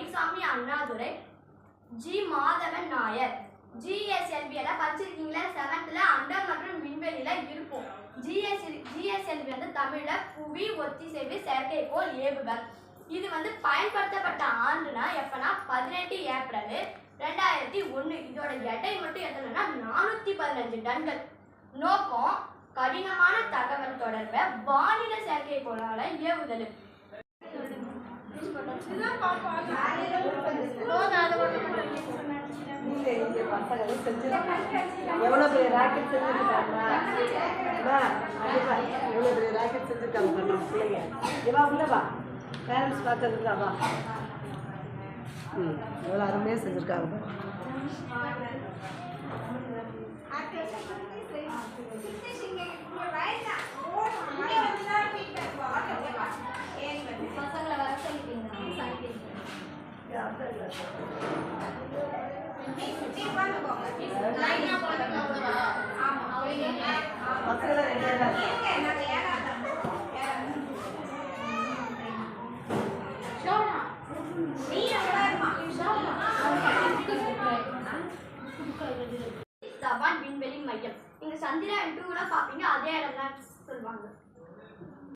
Mayilsamy Annadurai, G. Madhavan Nair. GSLV எல்லாம் படிச்சிருக்கீங்களா? 7th அண்டம் மற்றும் விண்வெளியில இருக்கும். GSLV வந்து தமிழ்ல புவி ஒத்திசைவு செயற்கைக்கோள் ஏவுகணை. இது வந்து பயன்படுத்தப்பட்ட ஆண்டுனா எப்பனா 18 ஏப்ரல் 2001. இதோட எடை மட்டும் எத்தனைன்னா 415 டன்கள். நோக்கம் கடினமான தகவல் தொடர்பை வானிலை செயற்கைக்கோளால ஏவுதல். எவ்வளோ பெரிய ராக்கெட் செஞ்சுருக்காங்களா? எவ்வளோ பெரிய ராக்கெட் செஞ்சுருக்காங்க பண்ணுறோம் பிள்ளைங்க. இவா உள்ளவா பேரண்ட்ஸ் பார்க்கறதுக்காவா? எவ்வளோ அருமையாக செஞ்சுருக்காங்க. விண்வெளி மையம். நீங்க சந்திரயான் 2 பாப்பீங்க, அதே இடம் தான் சொல்லுவாங்க.